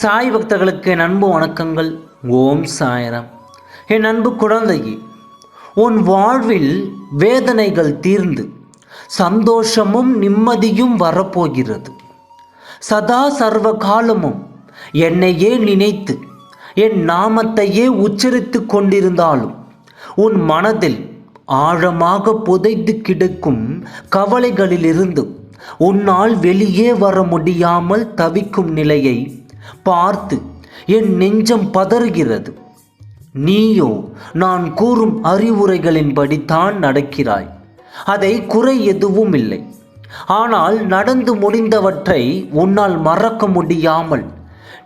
சாய் பக்தர்களுக்கு என் அன்பு வணக்கங்கள். ஓம் சாய்ராம். என் அன்பு குழந்தையே, உன் வாழ்வில் வேதனைகள் தீர்ந்து சந்தோஷமும் நிம்மதியும் வரப்போகிறது. சதா சர்வ காலமும் என்னையே நினைத்து என் நாமத்தையே உச்சரித்து கொண்டிருந்தாலும் உன் மனதில் ஆழமாக புதைந்து கிடக்கும் கவலைகளிலிருந்து உன்னால் வெளியே வர முடியாமல் தவிக்கும் நிலையை பார்த்து என் நெஞ்சம் பதறுகிறது. நீயோ நான் கூறும் அறிவுரைகளின்படித்தான் நடக்கிறாய். அதை குறை எதுவும் இல்லை. ஆனால் நடந்து முடிந்தவற்றை உன்னால் மறக்க முடியாமல்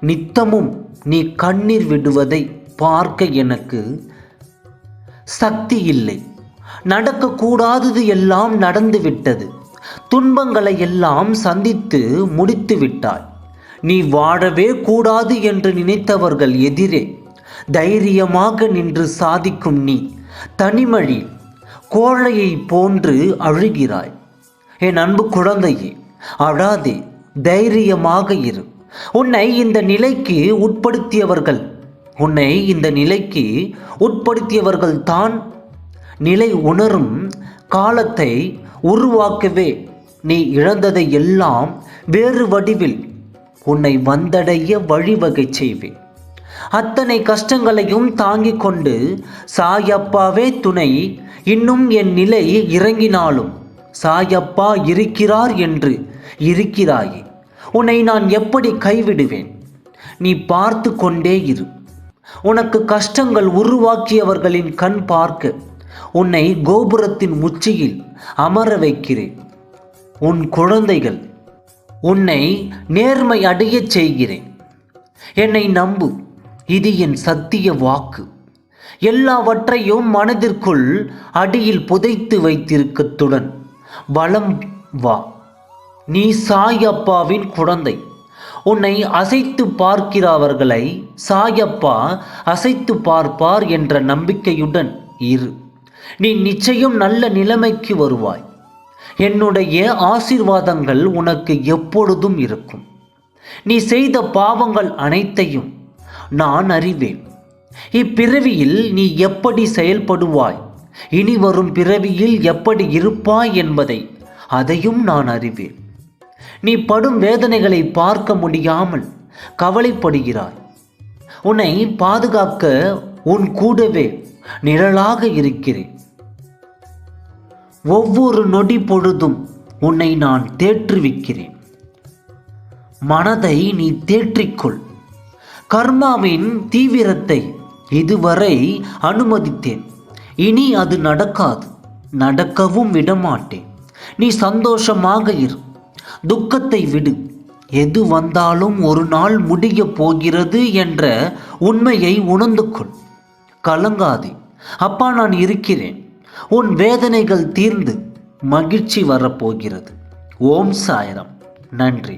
நித்தமும் நீ கண்ணீர் விடுவதை பார்க்க எனக்கு சக்தி இல்லை. நடக்கக்கூடாதது எல்லாம் நடந்துவிட்டது. துன்பங்களை எல்லாம் சந்தித்து முடித்து விட்டாய். நீ வாழவே கூடாது என்று நினைத்தவர்கள் எதிரே தைரியமாக நின்று சாதிக்கும் நீ தனிமழி கோழையை போன்று அழுகிறாய். என் அன்பு குழந்தையே, அழாதே, தைரியமாக இரு. உன்னை இந்த நிலைக்கு உட்படுத்தியவர்கள் தான் நிலை உணரும் காலத்தை உருவாக்கவே நீ இழந்ததை எல்லாம் வேறு வடிவில் உன்னை வந்தடைய வழிவகை செய்வேன். அத்தனை கஷ்டங்களையும் தாங்கிக் கொண்டு சாயப்பாவே துணை. இன்னும் என் நிலை இறங்கினாலும் சாயப்பா இருக்கிறார் என்று இருக்கிறாயே. உன்னை நான் எப்படி கைவிடுவேன்? நீ பார்த்து கொண்டே இரு. உனக்கு கஷ்டங்கள் உருவாக்கியவர்களின் கண் பார்க்க உன்னை கோபுரத்தின் உச்சியில் அமர வைக்கிறேன். உன் குழந்தைகள் உன்னை நேர்மை அடையச் செய்கிறேன். என்னை நம்பு, இது என் சத்திய வாக்கு. எல்லாவற்றையும் மனதிற்குள் அடியில் புதைத்து வைத்திருக்கத்துடன் வலம் வா. நீ சாயப்பாவின் குழந்தை. உன்னை அசைத்து பார்க்கிறவர்களை சாயப்பா அசைத்து பார்ப்பார் என்ற நம்பிக்கையுடன் இரு. நீ நிச்சயம் நல்ல நிலைமைக்கு வருவாய். என்னுடைய ஆசீர்வாதங்கள் உனக்கு எப்பொழுதும் இருக்கும். நீ செய்த பாவங்கள் அனைத்தையும் நான் அறிவேன். இப்பிறவியில் நீ எப்படி செயல்படுவாய், இனி வரும் பிறவியில் எப்படி இருப்பாய் என்பதை அதையும் நான் அறிவேன். நீ படும் வேதனைகளை பார்க்க முடியாமல் கவலைப்படுகிறாய். உன்னை பாதுகாக்க உன் கூடவே நிழலாக இருக்கிறேன். ஒவ்வொரு நொடி பொழுதும் உன்னை நான் தேற்றுவிக்கிறேன். மனதை நீ தேற்றிக்கொள். கர்மாவின் தீவிரத்தை இதுவரை அனுமதித்தேன். இனி அது நடக்காது, நடக்கவும் விடமாட்டேன். நீ சந்தோஷமாக இரு. துக்கத்தை விடு. எது வந்தாலும் ஒரு நாள் முடியப் போகிறது என்ற உண்மையை உணர்ந்து கொள். கலங்காதே, அப்பா நான் இருக்கிறேன். உன் வேதனைகள் தீர்ந்து மகிழ்ச்சி வரப்போகிறது. ஓம் சாய்ராம். நன்றி.